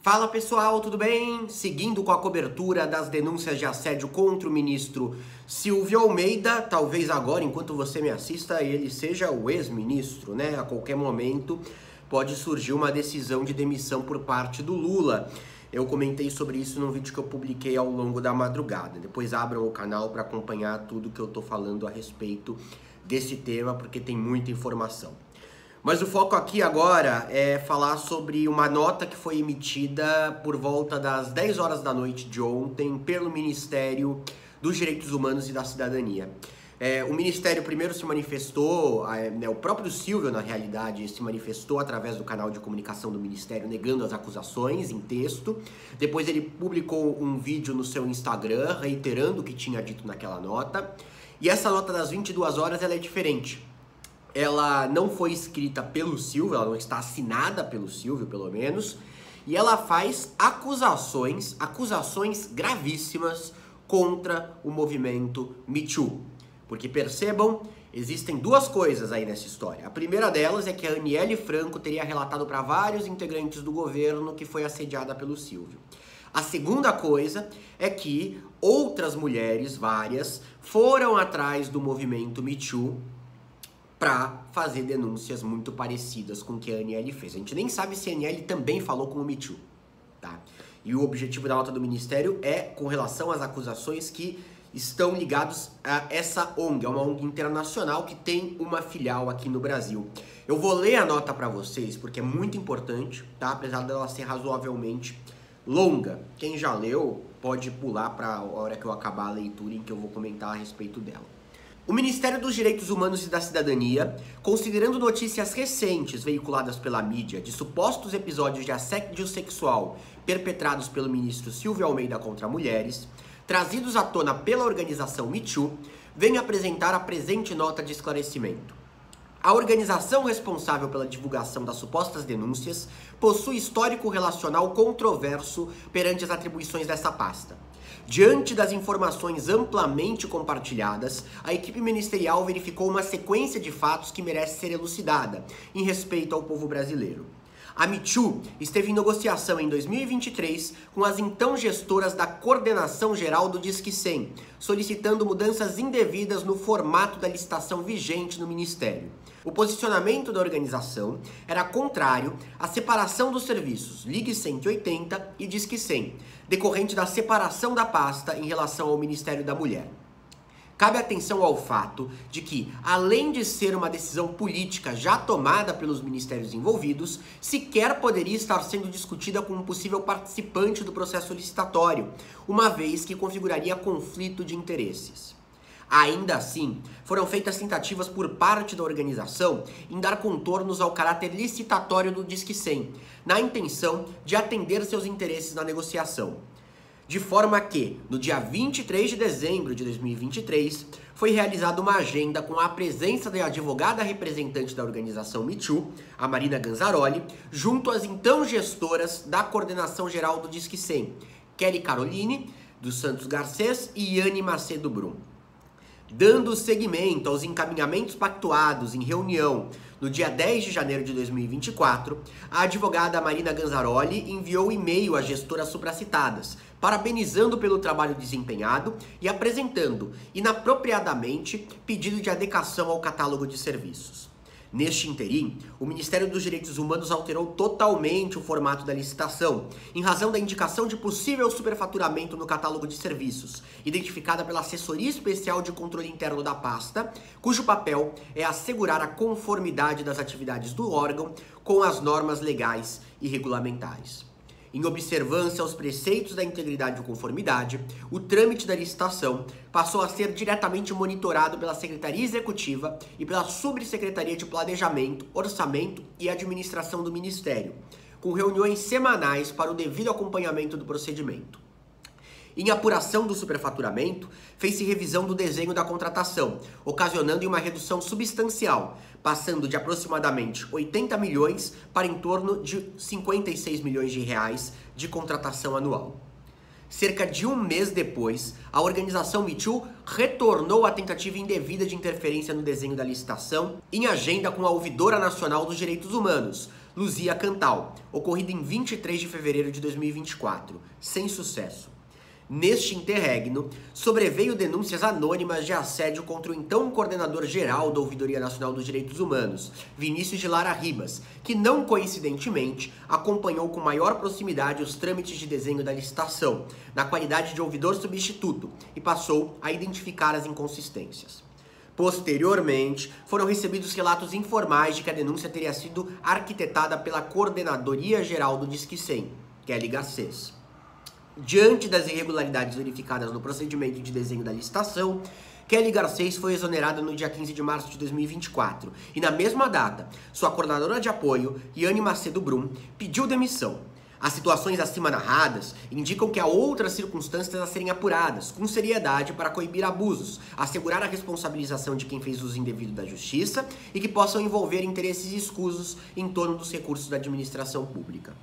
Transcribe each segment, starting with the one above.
Fala pessoal, tudo bem? Seguindo com a cobertura das denúncias de assédio contra o ministro Silvio Almeida, talvez agora, enquanto você me assista, ele seja o ex-ministro, né? A qualquer momento pode surgir uma decisão de demissão por parte do Lula. Eu comentei sobre isso num vídeo que eu publiquei ao longo da madrugada. Depois abram o canal para acompanhar tudo que eu tô falando a respeito desse tema, porque tem muita informação. Mas o foco aqui agora é falar sobre uma nota que foi emitida por volta das 10 horas da noite de ontem pelo Ministério dos Direitos Humanos e da Cidadania. O Ministério primeiro se manifestou, o próprio Silvio, na realidade, se manifestou através do canal de comunicação do Ministério, negando as acusações em texto. Depois ele publicou um vídeo no seu Instagram, reiterando o que tinha dito naquela nota. E essa nota das 22 horas ela é diferente. Ela não foi escrita pelo Silvio, ela não está assinada pelo Silvio, pelo menos, e ela faz acusações gravíssimas contra o movimento Me Too. Porque percebam, existem duas coisas aí nessa história. A primeira delas é que a Aniele Franco teria relatado para vários integrantes do governo que foi assediada pelo Silvio. A segunda coisa é que outras mulheres, várias, foram atrás do movimento Me Too para fazer denúncias muito parecidas com o que a Aniele fez. A gente nem sabe se a Aniele também falou com o Me Too, tá? E o objetivo da nota do Ministério é com relação às acusações que estão ligados a essa ONG, é uma ONG internacional que tem uma filial aqui no Brasil. Eu vou ler a nota para vocês porque é muito importante, tá? Apesar dela ser razoavelmente longa. Quem já leu pode pular para a hora que eu acabar a leitura em que eu vou comentar a respeito dela. O Ministério dos Direitos Humanos e da Cidadania, considerando notícias recentes veiculadas pela mídia de supostos episódios de assédio sexual perpetrados pelo ministro Silvio Almeida contra mulheres, trazidos à tona pela organização Me Too, vem apresentar a presente nota de esclarecimento. A organização responsável pela divulgação das supostas denúncias possui histórico relacional controverso perante as atribuições dessa pasta. Diante das informações amplamente compartilhadas, a equipe ministerial verificou uma sequência de fatos que merece ser elucidada em respeito ao povo brasileiro. A Me Too esteve em negociação em 2023 com as então gestoras da Coordenação Geral do Disque 100, solicitando mudanças indevidas no formato da licitação vigente no Ministério. O posicionamento da organização era contrário à separação dos serviços Ligue 180 e Disque 100, decorrente da separação da pasta em relação ao Ministério da Mulher. Cabe atenção ao fato de que, além de ser uma decisão política já tomada pelos ministérios envolvidos, sequer poderia estar sendo discutida com um possível participante do processo licitatório, uma vez que configuraria conflito de interesses. Ainda assim, foram feitas tentativas por parte da organização em dar contornos ao caráter licitatório do Disque 100, na intenção de atender seus interesses na negociação. De forma que, no dia 23 de dezembro de 2023, foi realizada uma agenda com a presença da advogada representante da organização Me Too, a Marina Ganzaroli, junto às então gestoras da Coordenação Geral do Disque 100, Kelly Caroline, dos Santos Garcês e Yane Macedo Brum. Dando seguimento aos encaminhamentos pactuados em reunião no dia 10 de janeiro de 2024, a advogada Marina Ganzaroli enviou e-mail às gestoras supracitadas, parabenizando pelo trabalho desempenhado e apresentando, inapropriadamente, pedido de adequação ao catálogo de serviços. Neste interim, o Ministério dos Direitos Humanos alterou totalmente o formato da licitação, em razão da indicação de possível superfaturamento no catálogo de serviços, identificada pela Assessoria Especial de Controle Interno da pasta, cujo papel é assegurar a conformidade das atividades do órgão com as normas legais e regulamentares. Em observância aos preceitos da integridade e conformidade, o trâmite da licitação passou a ser diretamente monitorado pela Secretaria Executiva e pela Subsecretaria de Planejamento, Orçamento e Administração do Ministério, com reuniões semanais para o devido acompanhamento do procedimento. Em apuração do superfaturamento, fez-se revisão do desenho da contratação, ocasionando uma redução substancial, passando de aproximadamente 80 milhões para em torno de 56 milhões de reais de contratação anual. Cerca de um mês depois, a organização Me Too retornou à tentativa indevida de interferência no desenho da licitação em agenda com a Ouvidora Nacional dos Direitos Humanos, Luzia Cantal, ocorrida em 23 de fevereiro de 2024, sem sucesso. Neste interregno, sobreveio denúncias anônimas de assédio contra o então coordenador-geral da Ouvidoria Nacional dos Direitos Humanos, Vinícius de Lara Ribas, que não coincidentemente acompanhou com maior proximidade os trâmites de desenho da licitação, na qualidade de ouvidor substituto, e passou a identificar as inconsistências. Posteriormente, foram recebidos relatos informais de que a denúncia teria sido arquitetada pela Coordenadoria Geral do Disque 100, que é a Liga CES. Diante das irregularidades verificadas no procedimento de desenho da licitação, Kelly Garcês foi exonerada no dia 15 de março de 2024 e, na mesma data, sua coordenadora de apoio, Yane Macedo Brum, pediu demissão. As situações acima narradas indicam que há outras circunstâncias a serem apuradas, com seriedade para coibir abusos, assegurar a responsabilização de quem fez uso indevido da justiça e que possam envolver interesses escusos em torno dos recursos da administração pública.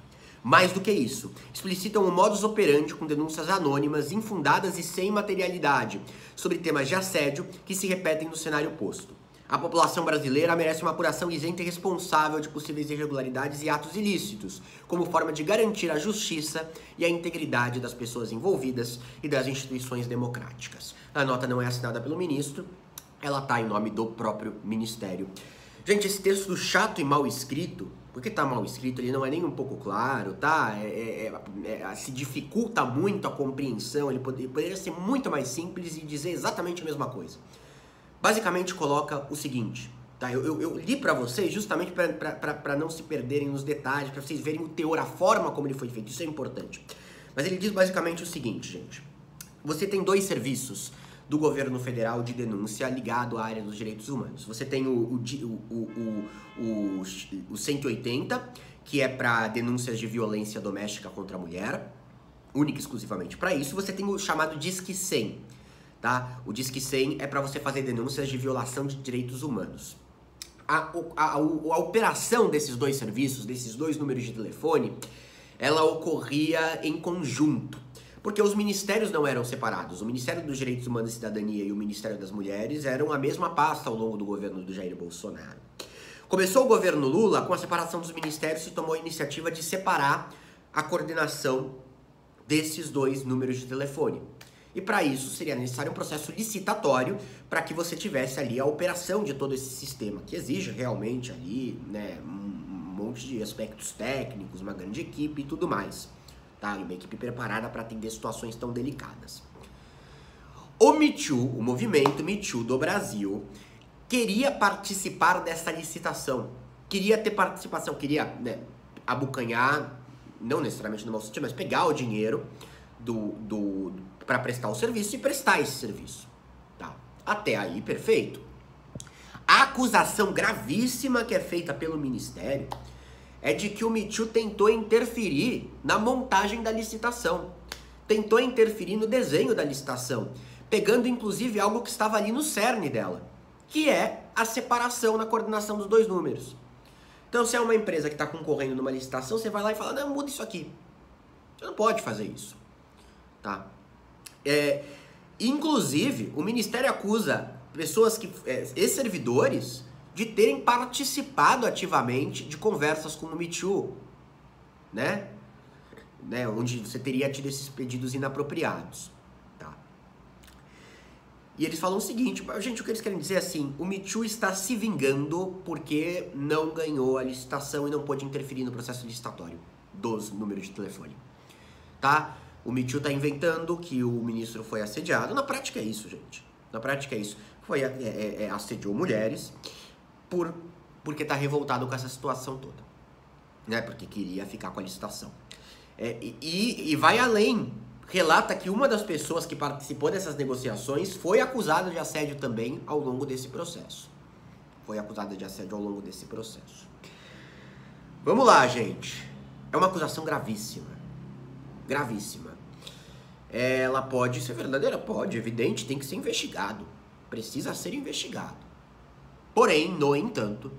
Mais do que isso, explicitam um modus operandi com denúncias anônimas, infundadas e sem materialidade, sobre temas de assédio que se repetem no cenário posto. A população brasileira merece uma apuração isenta e responsável de possíveis irregularidades e atos ilícitos, como forma de garantir a justiça e a integridade das pessoas envolvidas e das instituições democráticas. A nota não é assinada pelo ministro, ela está em nome do próprio ministério. Gente, esse texto chato e mal escrito, porque tá mal escrito, ele não é nem um pouco claro, tá? Se dificulta muito a compreensão, ele poderia ser muito mais simples e dizer exatamente a mesma coisa. Basicamente coloca o seguinte, tá? Eu li pra vocês justamente para não se perderem nos detalhes, para vocês verem o teor, a forma como ele foi feito, isso é importante. Mas ele diz basicamente o seguinte, gente. Você tem dois serviços do governo federal de denúncia ligado à área dos direitos humanos. Você tem o 180, que é para denúncias de violência doméstica contra a mulher, única e exclusivamente para isso. Você tem o chamado Disque 100, tá? O Disque 100 é para você fazer denúncias de violação de direitos humanos. A operação desses dois serviços, desses dois números de telefone, ela ocorria em conjunto. Porque os ministérios não eram separados. O Ministério dos Direitos Humanos e Cidadania e o Ministério das Mulheres eram a mesma pasta ao longo do governo do Jair Bolsonaro. Começou o governo Lula, com a separação dos ministérios, se tomou a iniciativa de separar a coordenação desses dois números de telefone. E para isso seria necessário um processo licitatório para que você tivesse ali a operação de todo esse sistema, que exige realmente ali, né, um monte de aspectos técnicos, uma grande equipe e tudo mais. Tá? Uma equipe preparada para atender situações tão delicadas. O Me Too, o movimento Me Too do Brasil, queria participar dessa licitação. Queria ter participação, queria, né, abocanhar, não necessariamente no mau sentido, mas pegar o dinheiro para prestar o serviço e prestar esse serviço. Tá? Até aí, perfeito. A acusação gravíssima que é feita pelo Ministério é de que o Me Too tentou interferir na montagem da licitação, tentou interferir no desenho da licitação, pegando inclusive algo que estava ali no cerne dela, que é a separação na coordenação dos dois números. Então, se é uma empresa que está concorrendo numa licitação, você vai lá e fala, não, muda isso aqui. Você não pode fazer isso. Tá? Inclusive, o Ministério acusa pessoas ex-servidores de terem participado ativamente de conversas com o Me Too, né? Onde você teria tido esses pedidos inapropriados, tá? E eles falam o seguinte, gente, o que eles querem dizer é assim, o Me Too está se vingando porque não ganhou a licitação e não pôde interferir no processo licitatório dos números de telefone, tá? O Me Too está inventando que o ministro foi assediado, na prática é isso, gente, na prática é isso, assediou mulheres, porque tá revoltado com essa situação toda, né? Porque queria ficar com a licitação. E vai além. Relata que uma das pessoas que participou dessas negociações foi acusada de assédio também ao longo desse processo. Vamos lá, gente. É uma acusação gravíssima. Gravíssima. Ela pode ser verdadeira? Pode, evidente, tem que ser investigado. Precisa ser investigado. Porém, no entanto,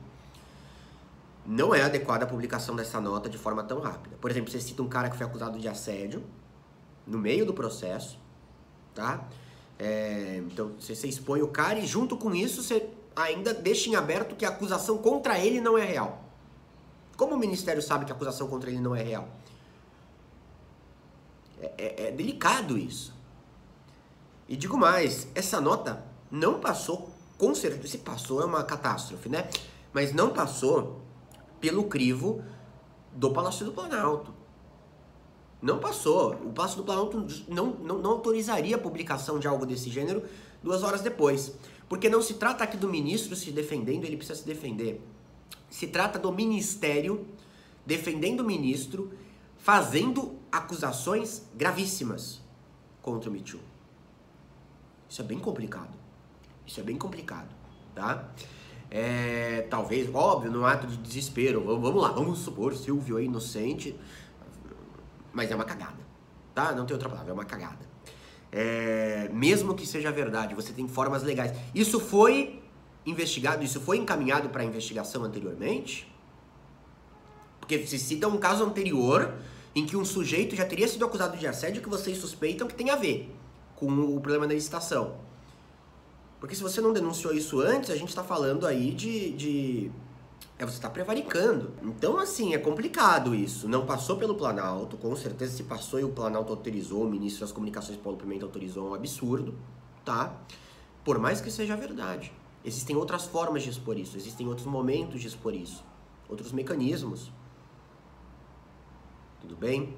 não é adequada a publicação dessa nota de forma tão rápida. Por exemplo, você cita um cara que foi acusado de assédio no meio do processo, tá? Então, você expõe o cara e junto com isso você ainda deixa em aberto que a acusação contra ele não é real. Como o Ministério sabe que a acusação contra ele não é real? É delicado isso. E digo mais, essa nota não passou, com certeza, se passou é uma catástrofe, né? Mas não passou pelo crivo do Palácio do Planalto. Não passou. O Palácio do Planalto não autorizaria a publicação de algo desse gênero 2 horas depois. Porque não se trata aqui do ministro se defendendo, ele precisa se defender. Se trata do ministério defendendo o ministro, fazendo acusações gravíssimas contra o Me Too. Isso é bem complicado. Isso é bem complicado, tá? Talvez, óbvio, num ato de desespero, vamos lá, vamos supor, Silvio é inocente, mas é uma cagada, tá? Não tem outra palavra, é uma cagada. Mesmo que seja verdade, você tem formas legais. Isso foi investigado, isso foi encaminhado para investigação anteriormente? Porque se cita um caso anterior em que um sujeito já teria sido acusado de assédio que vocês suspeitam que tem a ver com o problema da licitação. Porque se você não denunciou isso antes, a gente tá falando aí você tá prevaricando. Então, assim, é complicado isso. Não passou pelo Planalto, com certeza se passou e o Planalto autorizou, o ministro das Comunicações, Paulo Pimenta, autorizou, é um absurdo, tá? Por mais que seja verdade. Existem outras formas de expor isso, existem outros momentos de expor isso, outros mecanismos. Tudo bem?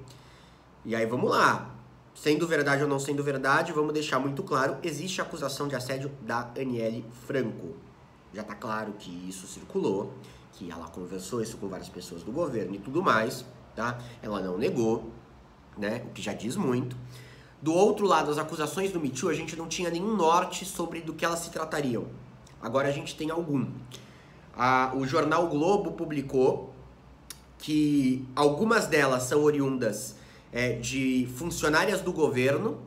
E aí, vamos lá. Sendo verdade ou não sendo verdade, vamos deixar muito claro, existe a acusação de assédio da Aniele Franco. Já tá claro que isso circulou, que ela conversou isso com várias pessoas do governo e tudo mais, tá? Ela não negou, né? O que já diz muito. Do outro lado, as acusações do Me Too, a gente não tinha nenhum norte sobre do que elas se tratariam. Agora a gente tem algum. O jornal Globo publicou que algumas delas são oriundas de funcionárias do governo,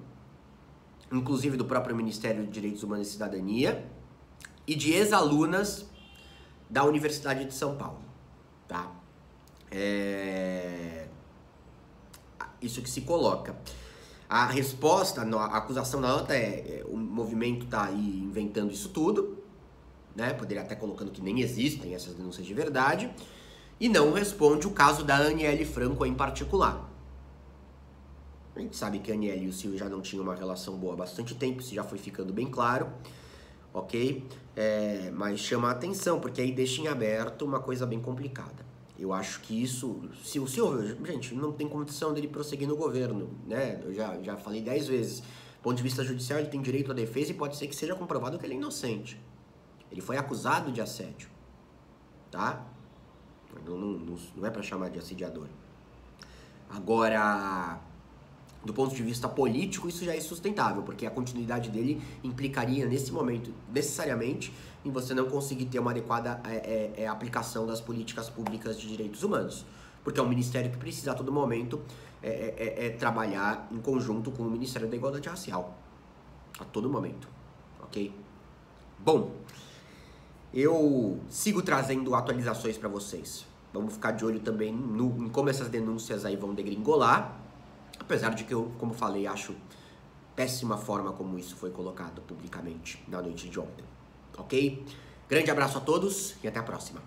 inclusive do próprio Ministério de Direitos Humanos e Cidadania, e de ex-alunas da Universidade de São Paulo, tá? Isso que se coloca. A resposta, a acusação na nota o movimento tá aí inventando isso tudo, né? Poderia até colocando que nem existem essas denúncias de verdade, e não responde o caso da Aniele Franco em particular. A gente sabe que a Aniele e o Silvio já não tinham uma relação boa há bastante tempo, isso já foi ficando bem claro, ok? Mas chama a atenção, porque aí deixa em aberto uma coisa bem complicada. Eu acho que isso, se o Silvio, gente, não tem condição dele prosseguir no governo, né? Eu já falei 10 vezes. Do ponto de vista judicial, ele tem direito à defesa e pode ser que seja comprovado que ele é inocente. Ele foi acusado de assédio, tá? Não é pra chamar de assediador. Agora, do ponto de vista político, isso já é sustentável, porque a continuidade dele implicaria, nesse momento, necessariamente, em você não conseguir ter uma adequada aplicação das políticas públicas de direitos humanos. Porque é um ministério que precisa, a todo momento, trabalhar em conjunto com o Ministério da Igualdade Racial. A todo momento, ok? Bom, eu sigo trazendo atualizações para vocês. Vamos ficar de olho também em como essas denúncias aí vão degringolar. Apesar de que eu, como falei, acho péssima forma como isso foi colocado publicamente na noite de ontem. Ok? Grande abraço a todos e até a próxima.